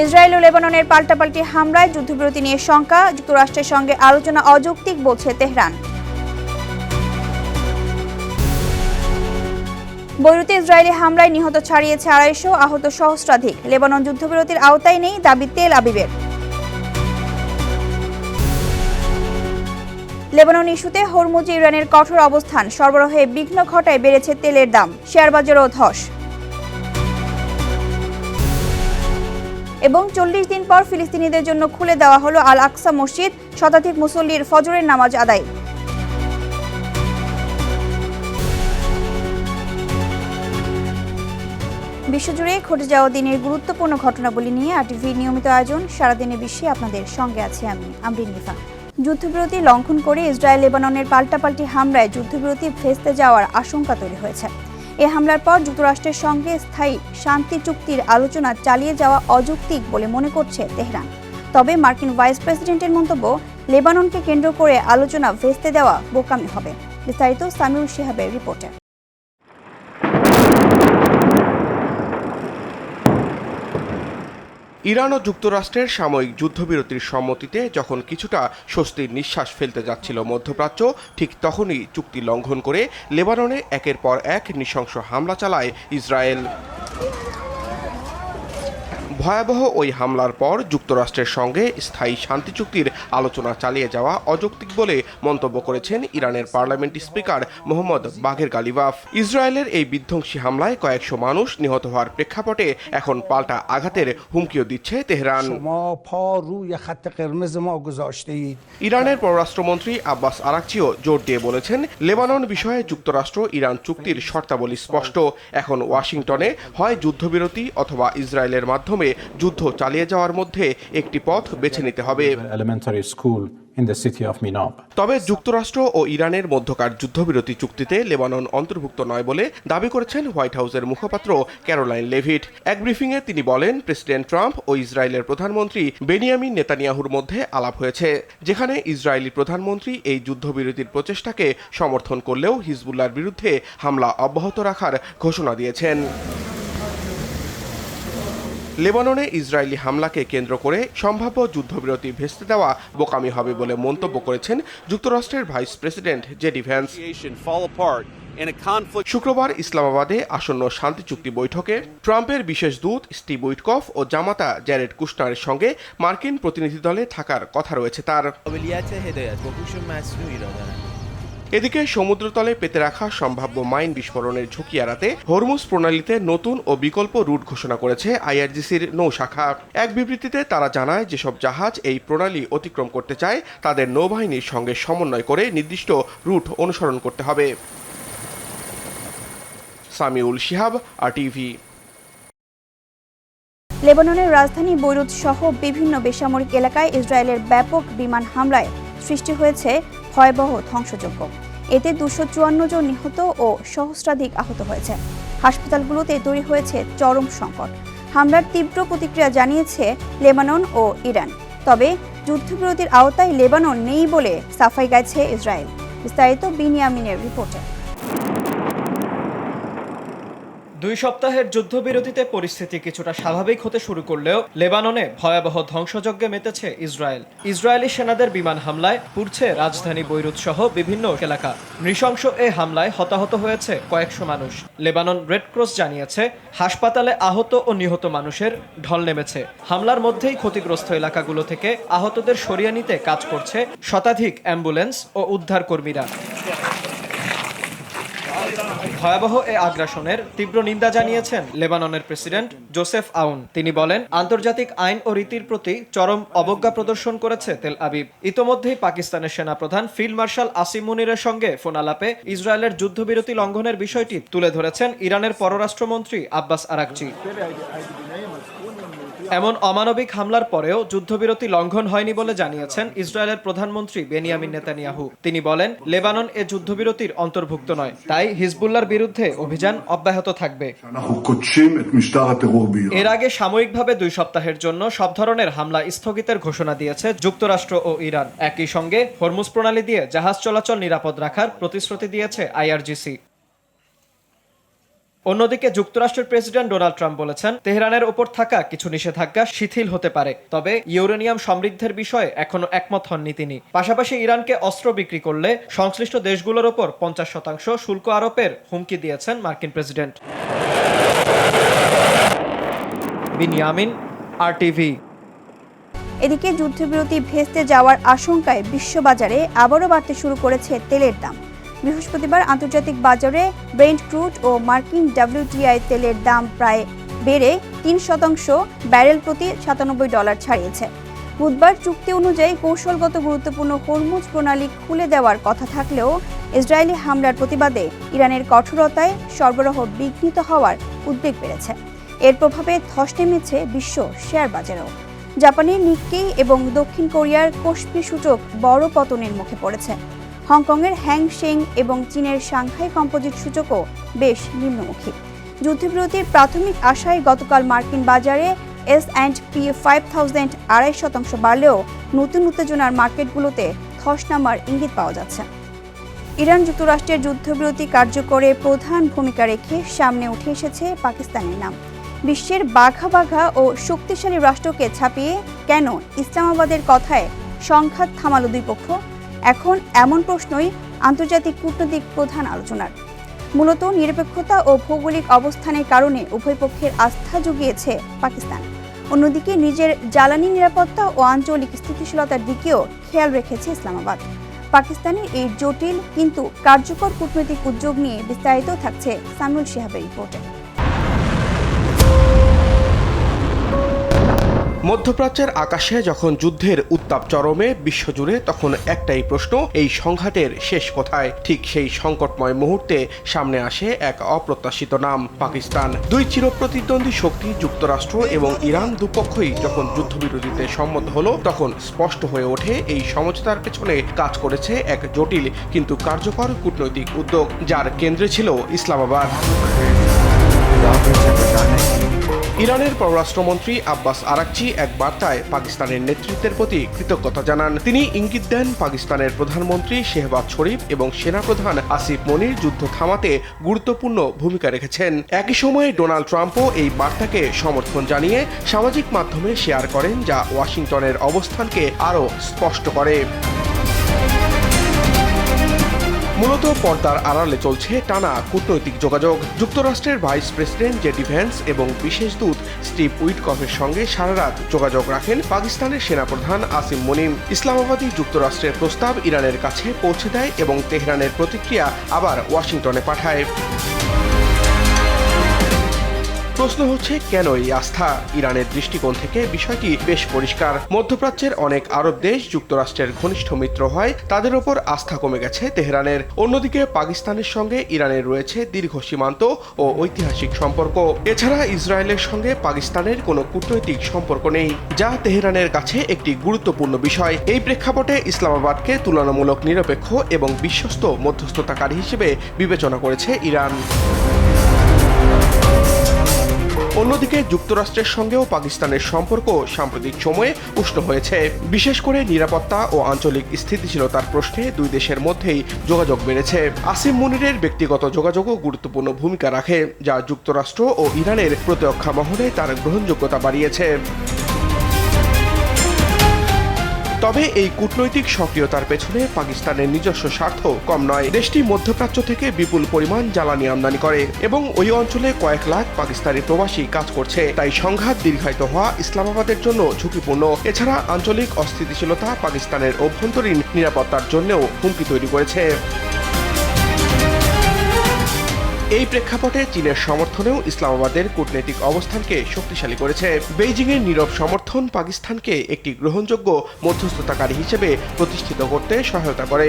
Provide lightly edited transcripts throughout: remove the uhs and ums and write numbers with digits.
Israel ও লেবাননের পাল্টাপাল্টি হামলায় যুদ্ধবিরতি নিয়ে শঙ্কা, যুক্তরাষ্ট্রের সঙ্গে আলোচনা অযৌক্তিক বলছে তেহরান। বৈরুতে ইসরায়েলি হামলায় নিহত ছাড়িয়েছে ২৫০, আহত সহস্রাধিক। লেবানন যুদ্ধবিরতির আওতায় নেই, দাবি তেল আবিবের। লেবানন ইস্যুতে হরমুজে ইরানের কঠোর অবস্থান, সরবরাহে বিঘ্ন ঘটায় বেড়েছে তেলের দাম, শেয়ারবাজারও ধস। এবং ৪০ দিন পর ফিলিস্তিনিদের জন্য খুলে দেওয়া হলো আল আকসা মসজিদ, শতাধিক মুসল্লির ফজরের নামাজ আদায়। বিশ্বজুড়ে ঘটে যাওয়া দিনের গুরুত্বপূর্ণ ঘটনাবলী নিয়ে আরটিভি নিয়মিত আয়োজন সারাদিনের বিশ্বে আপনাদের সঙ্গে আছি আমি আমরিন নিফা। যুদ্ধবিরতি লঙ্ঘন করে ইসরায়েল লেবাননের পাল্টাপাল্টি হামলায় যুদ্ধবিরতি ভেস্তে যাওয়ার আশঙ্কা তৈরি হয়েছে। এ হামলার পর যুক্তরাষ্ট্রের সঙ্গে স্থায়ী শান্তি চুক্তির আলোচনা চালিয়ে যাওয়া অযৌক্তিক বলে মনে করছে তেহরান। তবে মার্কিন ভাইস প্রেসিডেন্টের মন্তব্য, লেবাননকে কেন্দ্র করে আলোচনা ভেস্তে দেওয়া বোকামি হবে। বিস্তারিত সামিউল শিহাবের রিপোর্টে। ইরান ও যুক্তরাষ্ট্রের সাময়িক যুদ্ধবিরতির সম্মতিতে যখন কিছুটা স্বস্তির নিঃশ্বাস ফেলতে যাচ্ছিল মধ্যপ্রাচ্য, ঠিক তখনই চুক্তি লঙ্ঘন করে লেবাননে একের পর এক নৃশংস হামলা চালায় ইসরায়েল। ভয়াবহ ওই হামলার পর যুক্তরাষ্ট্রের সঙ্গে স্থায়ী শান্তি চুক্তির আলোচনা চালিয়ে যাওয়া অযৌক্তিক বলে মন্তব্য করেছেন ইরানের পার্লামেন্ট স্পিকার মোহাম্মদ বাঘের গালিবাফ। ইসরায়েলের এই বিধ্বংসী হামলায় কয়েকশো মানুষ নিহত হওয়ার প্রেক্ষাপটে এখন পাল্টা আঘাতের হুমকিও দিচ্ছে তেহরান। ইরানের পররাষ্ট্রমন্ত্রী আব্বাস আরাকচিও জোর দিয়ে বলেছেন, লেবানন বিষয়ে যুক্তরাষ্ট্র ইরান চুক্তির শর্তাবলী স্পষ্ট। এখন ওয়াশিংটনে হয় যুদ্ধবিরতি অথবা ইসরায়েলের মাধ্যমে যুদ্ধ চালিয়ে যাওয়ার মধ্যে একটি পথ বেছে নিতে হবে। তবে যুক্তরাষ্ট্র ও ইরানের মধ্যকার যুদ্ধবিরতি চুক্তিতে লেবানন অন্তর্ভুক্ত নয় বলে দাবি করেছেন হোয়াইট হাউসের মুখপাত্র ক্যারোলাইন লেভিট। এক ব্রিফিংয়ে তিনি বলেন, প্রেসিডেন্ট ট্রাম্প ও ইসরায়েলের প্রধানমন্ত্রী বেনিয়ামিন নেতানিয়াহুর মধ্যে আলাপ হয়েছে, যেখানে ইসরায়েলি প্রধানমন্ত্রী এই যুদ্ধবিরতির প্রচেষ্টাকে সমর্থন করলেও হিজবুল্লাহর বিরুদ্ধে হামলা অব্যাহত রাখার ঘোষণা দিয়েছেন। লেবাননে ইসরায়েলি হামলাকে কেন্দ্র করে সম্ভাব্য যুদ্ধবিরতি ভেস্তে দেওয়া বোকামি হবে বলে মন্তব্য করেছেন যুক্তরাষ্ট্রের ভাইস প্রেসিডেন্ট জেডি ভ্যান্স। শুক্রবার ইসলামাবাদে আসন্ন শান্তি চুক্তি বৈঠকে ট্রাম্পের বিশেষ দূত স্টিভ উইটকফ ও জামাতা জ্যারেড কুশনারের সঙ্গে মার্কিন প্রতিনিধি দলে থাকার কথা রয়েছে তার। এদিকে সমুদ্রতলে পেতে রাখা সম্ভাব্য মাইন বিস্ফোরণের ঝুঁকি এড়াতে হরমুজ প্রণালীতে নতুন ও বিকল্প রুট ঘোষণা করেছে আইআরজিসির নৌ শাখা। এক বিবৃতিতে তারা জানায়, যেসব জাহাজ এই প্রণালী অতিক্রম করতে চায় তাদের নৌবাহিনীর সঙ্গে সমন্বয় করে নির্দিষ্ট রুট অনুসরণ করতে হবে। সামিউল শিহাব, আরটিভি। লেবাননের রাজধানী বৈরুত সহ বিভিন্ন বেসামরিক এলাকায় ইসরায়েলের ব্যাপক বিমান হামলায় সৃষ্টি হয়েছে ভয়াবহ ধ্বংসযজ্ঞ। এতে ২৫৪ জন নিহত ও সহস্রাধিক আহত হয়েছে। হাসপাতালগুলোতে তৈরি হয়েছে চরম সংকট। হামলার তীব্র প্রতিক্রিয়া জানিয়েছে লেবানন ও ইরান। তবে যুদ্ধবিরতির আওতায় লেবানন নেই বলে সাফাই গাইছে ইসরায়েল। বিস্তারিত বিনিয়ামিনের রিপোর্টে। ২ সপ্তাহের যুদ্ধবিরতিতে পরিস্থিতি কিছুটা স্বাভাবিক হতে শুরু করলেও লেবাননে ভয়াবহ ধ্বংসযজ্ঞে মেতেছে ইসরায়েল। ইসরায়েলি সেনাদের বিমান হামলায় পুড়ছে রাজধানী বৈরুত সহ বিভিন্ন এলাকা। নৃশংস এ হামলায় হতাহত হয়েছে কয়েকশো মানুষ। লেবানন রেড ক্রস জানিয়েছে, হাসপাতালে আহত ও নিহত মানুষের ঢল নেমেছে। হামলার মধ্যেই ক্ষতিগ্রস্ত এলাকাগুলো থেকে আহতদের সরিয়ে নিতে কাজ করছে শতাধিক অ্যাম্বুলেন্স ও উদ্ধার কর্মীরা। ভয়াবহ এ আগ্রাসনের তীব্র নিন্দা জানিয়েছেন লেবাননের প্রেসিডেন্ট জোসেফ আউন। তিনি বলেন, আন্তর্জাতিক আইন ও রীতির প্রতি চরম অবজ্ঞা প্রদর্শন করেছে তেল আবিব। ইতোমধ্যেই পাকিস্তানের সেনাপ্রধান ফিল্ড মার্শাল আসিম মুনিরের সঙ্গে ফোন আলাপে ইসরায়েলের যুদ্ধবিরতি লঙ্ঘনের বিষয়টি তুলে ধরেছেন ইরানের পররাষ্ট্রমন্ত্রী আব্বাস আরাকচি। এমন অমানবিক হামলার পরেও যুদ্ধবিরতি লঙ্ঘন হয়নি বলে জানিয়েছেন ইসরায়েলের প্রধানমন্ত্রী বেনিয়ামিন নেতানিয়াহু। তিনি বলেন, লেবানন এ যুদ্ধবিরতির অন্তর্ভুক্ত নয়, তাই হিজবুল্লাহর বিরুদ্ধে অভিযান অব্যাহত থাকবে। এর আগে সাময়িকভাবে ২ সপ্তাহের জন্য সব ধরনের হামলা স্থগিতের ঘোষণা দিয়েছে যুক্তরাষ্ট্র ও ইরান। একই সঙ্গে হরমুজ প্রণালী দিয়ে জাহাজ চলাচল নিরাপদ রাখার প্রতিশ্রুতি দিয়েছে আইআরজিসি। অন্যদিকে যুক্তরাষ্ট্রের প্রেসিডেন্ট ডোনাল্ড ট্রাম্প বলেছেন, তেহরানের উপর থাকা কিছু নিষেধাজ্ঞা শিথিল হতে পারে, তবে ইউরেনিয়াম সমৃদ্ধের বিষয়ে এখনো একমত হননি তিনি। পাশাপাশি ইরানকে অস্ত্র বিক্রি করলে সংশ্লিষ্ট দেশগুলোর ওপর 50% শুল্ক আরোপের হুমকি দিয়েছেন মার্কিন প্রেসিডেন্ট। বিনিয়ামিন, RTV। এদিকে যুদ্ধবিরতি ভেস্তে যাওয়ার আশঙ্কায় বিশ্ববাজারে আবারও বাড়তে শুরু করেছে তেলের দাম। বৃহস্পতিবার আন্তর্জাতিক বাজারে ব্রেন্ট ক্রুড ও মার্কিন WTI তেলের দাম প্রায় বেড়ে 3% ব্যারেল প্রতি $97 ছাড়িয়েছে। বুধবার চুক্তি অনুযায়ী কৌশলগত গুরুত্বপূর্ণ হরমুজ প্রণালী খুলে দেওয়ার কথা থাকলেও ইসরায়েলি হামলার প্রতিবাদে ইরানের কঠোরতায় সরবরাহ বিঘ্নিত হওয়ার উদ্বেগ বেড়েছে। এর প্রভাবে ধস নেমেছে বিশ্ব শেয়ার বাজারেও। জাপানের নিক্কেই এবং দক্ষিণ কোরিয়ার কোসপি সূচক বড় পতনের মুখে পড়েছে। হংকংয়ের হ্যাং সেং এবং চীনের সাংহাই কম্পোজিট সূচকও বেশ নিম্নমুখী। যুদ্ধবিরতির প্রাথমিক আশায় গতকাল মার্কিন বাজারে S&P 5000 2.5% বাড়লেও নতুন উত্তেজনার মার্কেটগুলোতে ধস নামার ইঙ্গিত পাওয়া যাচ্ছে। ইরান যুক্তরাষ্ট্রের যুদ্ধবিরতি কার্যকরে প্রধান ভূমিকা রেখে সামনে উঠে এসেছে পাকিস্তানের নাম। বিশ্বের বাঘা বাঘা ও শক্তিশালী রাষ্ট্রকে ছাপিয়ে কেন ইসলামাবাদের কথায় সংঘাত থামালো দুই পক্ষ? এখন এমন প্রশ্নই আন্তর্জাতিক কূটনৈতিক প্রধান আলোচনার। মূলত নিরপেক্ষতা ও ভৌগোলিক অবস্থানের কারণে উভয় পক্ষের আস্থা জুগিয়েছে পাকিস্তান। অন্যদিকে নিজের জ্বালানি নিরাপত্তা ও আঞ্চলিক স্থিতিশীলতার দিকেও খেয়াল রেখেছে ইসলামাবাদ। পাকিস্তানের এই জটিল কিন্তু কার্যকর কূটনৈতিক উদ্যোগ নিয়ে বিস্তারিত থাকছে সামিউল শিহাবের রিপোর্টে। মধ্যপ্রাচ্যের আকাশে যখন যুদ্ধের উত্তাপ চরমে বিশ্বজুড়ে, তখন একটাই প্রশ্ন, এই সংঘাতের শেষ কোথায়? ঠিক সেই সংকটময় মুহূর্তে সামনে আসে এক অপ্রত্যাশিত নাম, পাকিস্তান। দুই চিরপ্রতিদ্বন্দ্বী শক্তি যুক্তরাষ্ট্র এবং ইরান দুপক্ষই যখন যুদ্ধবিরতিতে সম্মত হলো, তখন স্পষ্ট হয়ে ওঠে এই সমঝোতার পেছনে কাজ করেছে এক জটিল কিন্তু কার্যকর কূটনৈতিক উদ্যোগ, যার কেন্দ্রে ছিল ইসলামাবাদ। ইরানের পররাষ্ট্রমন্ত্রী আব্বাস আরাকচি এক বার্তায় পাকিস্তানের নেতৃত্বের প্রতি কৃতজ্ঞতা জানান। তিনি ইঙ্গিত দেন পাকিস্তানের প্রধানমন্ত্রী শেহবাজ শরীফ এবং সেনাপ্রধান আসিফ মনির যুদ্ধ থামাতে গুরুত্বপূর্ণ ভূমিকা রেখেছেন। একই সময়ে ডোনাল্ড ট্রাম্পও এই বার্তাকে সমর্থন জানিয়ে সামাজিক মাধ্যমে শেয়ার করেন, যা ওয়াশিংটনের অবস্থানকে আরও স্পষ্ট করে। মূলত পর্দার আড়ালে চলছে টানা কূটনৈতিক যোগাযোগ। যুক্তরাষ্ট্রের ভাইস প্রেসিডেন্ট জেডি ভ্যান্স এবং বিশেষ দূত স্টিভ উইটকফের সঙ্গে সারা রাত যোগাযোগ রাখেন পাকিস্তানের সেনাপ্রধান আসিম মনিম। ইসলামাবাদী যুক্তরাষ্ট্রের প্রস্তাব ইরানের কাছে পৌঁছে দেয় এবং তেহরানের প্রতিক্রিয়া আবার ওয়াশিংটনে পাঠায়। প্রশ্ন হচ্ছে, কেন এই আস্থা? ইরানের দৃষ্টিকোণ থেকে বিষয়টি বেশ পরিষ্কার। মধ্যপ্রাচ্যের অনেক আরব দেশ যুক্তরাষ্ট্রের ঘনিষ্ঠ মিত্র হয়, তাদের ওপর আস্থা কমে গেছে তেহরানের। অন্যদিকে পাকিস্তানের সঙ্গে ইরানের রয়েছে দীর্ঘ সীমান্ত ও ঐতিহাসিক সম্পর্ক। এছাড়া ইসরায়েলের সঙ্গে পাকিস্তানের কোনো কূটনৈতিক সম্পর্ক নেই, যা তেহরানের কাছে একটি গুরুত্বপূর্ণ বিষয়। এই প্রেক্ষাপটে ইসলামাবাদকে তুলনামূলক নিরপেক্ষ এবং বিশ্বস্ত মধ্যস্থতাকারী হিসেবে বিবেচনা করেছে ইরান। অন্যদিকে যুক্তরাষ্ট্রের সঙ্গেও পাকিস্তানের সম্পর্ক সাম্প্রতিক সময়ে উষ্ণ হয়েছে। বিশেষ করে নিরাপত্তা ও আঞ্চলিক স্থিতিশীলতার প্রশ্নে দুই দেশের মধ্যেই যোগাযোগ বেড়েছে। আসিম মুনিরের ব্যক্তিগত যোগাযোগও গুরুত্বপূর্ণ ভূমিকা রাখে, যা যুক্তরাষ্ট্র ও ইরানের প্রতিরক্ষা মহলে তার গ্রহণযোগ্যতা বাড়িয়েছে। তবে এই কূটনৈতিক সক্রিয়তার পেছনে পাকিস্তানের নিজস্ব স্বার্থ কম নয়। দেশটি মধ্যপ্রাচ্য থেকে বিপুল পরিমাণ জ্বালানি আমদানি করে এবং ওই অঞ্চলে কয়েক লাখ পাকিস্তানি প্রবাসী কাজ করছে। তাই সংঘাত দীর্ঘায়িত হওয়া ইসলামাবাদের জন্য ঝুঁকিপূর্ণ। এছাড়া আঞ্চলিক অস্থিতিশীলতা পাকিস্তানের অভ্যন্তরীণ নিরাপত্তার জন্যও হুমকি তৈরি করেছে। এই প্রেক্ষাপটে চীনের সমর্থনেও ইসলামাবাদের কূটনৈতিক অবস্থানকে শক্তিশালী করেছে। বেইজিংয়ের নীরব সমর্থন পাকিস্তানকে একটি গ্রহণযোগ্য মধ্যস্থতাকারী হিসেবে প্রতিষ্ঠিত করতে সহায়তা করে।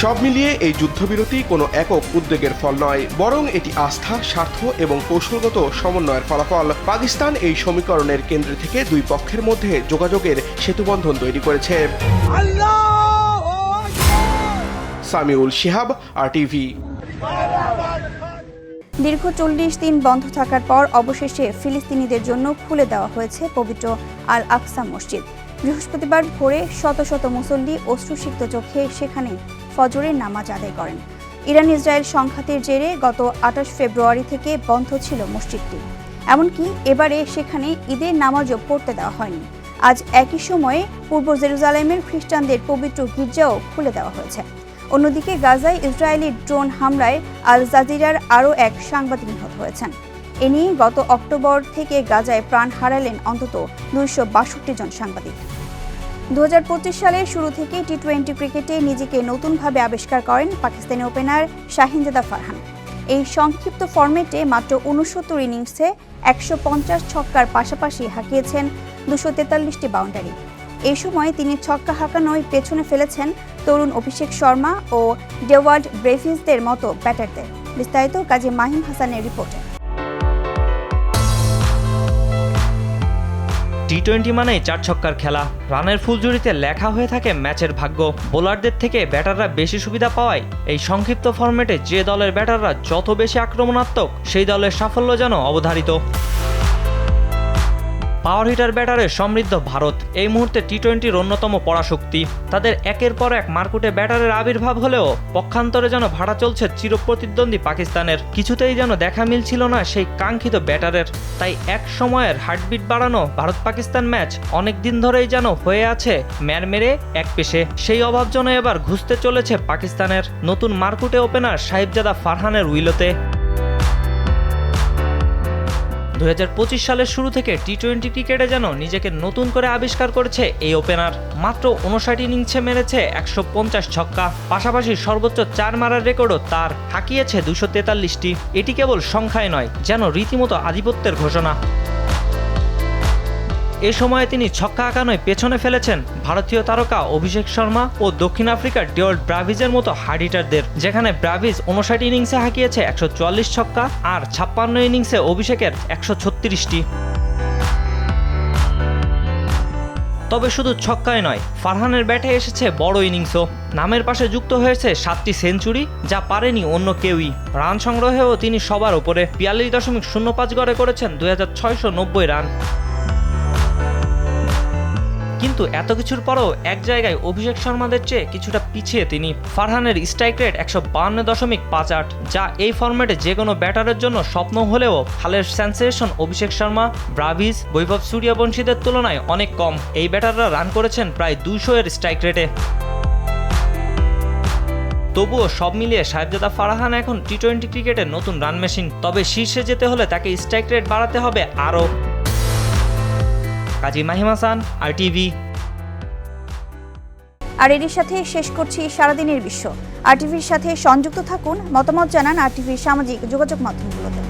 সব মিলিয়ে এই যুদ্ধবিরতি কোনো একক উদ্যোগের ফল নয়, বরং এটি আস্থা, স্বার্থ এবং কৌশলগত সমন্বয়ের ফলাফল। পাকিস্তান এই সমীকরণের কেন্দ্র থেকে দুই পক্ষের মধ্যে যোগাযোগের সেতুবন্ধন তৈরি করেছে। সামিউল শিহাব, RTV। দীর্ঘ 40 দিন বন্ধ থাকার পর অবশেষে ফিলিস্তিনিদের জন্য খুলে দেওয়া হয়েছে পবিত্র আল আকসা মসজিদ। বৃহস্পতিবার ভোরে শত শত মুসল্লি অশ্রুসিক্ত চোখে সেখানে ফজরের নামাজ আদায় করেন। ইরান ইসরায়েল সংঘাতের জেরে গত ২৮ ফেব্রুয়ারি থেকে বন্ধ ছিল মসজিদটি। এমনকি এবারে সেখানে ঈদের নামাজও পড়তে দেওয়া হয়নি। আজ একই সময়ে পূর্ব জেরুজালেমের খ্রিস্টানদের পবিত্র গির্জাও খুলে দেওয়া হয়েছে। অন্যদিকে গাজায় ইসরায়েলি ড্রোন হামলায় আল জাজিরার আরও এক সাংবাদিক নিহত হয়েছেন। এ নিয়ে গত অক্টোবর থেকে গাজায় প্রাণ হারালেন অন্তত ২৬২ জন সাংবাদিক। ২০২৫ সালের শুরু থেকে টি-20 ক্রিকেটে নিজেকে নতুনভাবে আবিষ্কার করেন পাকিস্তানি ওপেনার শাহিনজাদা ফারহান। এই সংক্ষিপ্ত ফরম্যাটে মাত্র ৬৯ ইনিংসে ১৫০ ছক্কার পাশাপাশি হাঁকিয়েছেন ২৪৩টি বাউন্ডারি। এই সময় তিনি ছক্কা হাঁকানোয় পেছনে ফেলেছেন তরুণ অভিষেক শর্মা ও ডেওয়ার্ড ব্রেভিসদের মতো ব্যাটারদের। বিস্তারিত কাজী মাহিম হাসানের রিপোর্টে। টি-20 মানেই ৪ ছক্কার খেলা। রানের ফুলঝুরিতে লেখা হয়ে থাকে ম্যাচের ভাগ্য। বোলারদের থেকে ব্যাটাররা বেশি সুবিধা পাওয়ায় এই সংক্ষিপ্ত ফরম্যাটে যে দলের ব্যাটাররা যত বেশি আক্রমণাত্মক সেই দলের সাফল্য যেন অবধারিত। পাওয়ার হিটার ব্যাটারে সমৃদ্ধ ভারত এই মুহূর্তে টি-20-র অন্যতম পরাশক্তি। তাদের একের পর এক মারকুটে ব্যাটারের আবির্ভাব হলেও পক্ষান্তরে যেন ভাড়া চলছে চিরপ্রতিদ্বন্দ্বী পাকিস্তানের। কিছুতেই যেন দেখা মিলছিল না সেই কাঙ্ক্ষিত ব্যাটারের। তাই এক সময়ের হার্টবিট বাড়ানো ভারত পাকিস্তান ম্যাচ অনেক দিন ধরেই যেন হয়ে আছে ম্যার মেরে এক পেশে। সেই অভাব যেন এবার ঘুষতে চলেছে পাকিস্তানের নতুন মারকুটে ওপেনার শাহিনজাদা ফারহানের উইলোতে। ২০২৫ সালের শুরু থেকে টি-20 ক্রিকেটে যেন নিজেকে নতুন করে আবিষ্কার করেছে এই ওপেনার। মাত্র ৫৯ ইনিংসে মেরেছে ১৫০ ছক্কা, পাশাপাশি সর্বোচ্চ ৪ মারার রেকর্ডও তার, হাঁকিয়েছে ২৪৩টি। এটি কেবল সংখ্যায় নয়, যেন রীতিমতো আধিপত্যের ঘোষণা। এ সময়ে তিনি ছক্কা হাঁকানোয় পেছনে ফেলেছেন ভারতীয় তারকা অভিষেক শর্মা ও দক্ষিণ আফ্রিকার ডেওয়ার্ড ব্রাভিসের মতো হার্ড হিটারদের, যেখানে ব্রাভিস ৫৯ ইনিংসে হাঁকিয়েছে ১৪৪ ছক্কা আর ৫৬ ইনিংসে অভিষেকের ১৩৬টি। তবে শুধু ছক্কায় নয়, ফারহানের ব্যাটে এসেছে বড় ইনিংসও। নামের পাশে যুক্ত হয়েছে ৭টি সেঞ্চুরি, যা পারেনি অন্য কেউই। রান সংগ্রহেও তিনি সবার উপরে ৪২.০৫ গড়ে করেছেন ২৬৯০ রান। কিন্তু এত কিছুর পরেও এক জায়গায় অভিষেক শর্মাদের চেয়ে কিছুটা পিছিয়ে তিনি। ফারহানের স্ট্রাইক রেট ১৫২.৫৮, যা এই ফরম্যাটে যে কোনো ব্যাটারের জন্য স্বপ্ন হলেও হালের সেন্সেশন অভিষেক শর্মা, ব্রাভিস, বৈভব সূর্যবংশীদের তুলনায় অনেক কম। এই ব্যাটাররা রান করেছেন প্রায় ২০০-এর স্ট্রাইক রেটে। তবুও সব মিলিয়ে শাহিনজাদা ফারহান এখন টি-20 ক্রিকেটের নতুন রান মেশিন। তবে শীর্ষে যেতে হলে তাকে স্ট্রাইক রেট বাড়াতে হবে আরও। কাজী মাহিম হাসান, RTV। আর এর সাথে শেষ করছি সারাদিনের বিশ্ব। RTVর সাথে সংযুক্ত থাকুন, মতামত জানান RTVর সামাজিক যোগাযোগ মাধ্যমগুলোতে।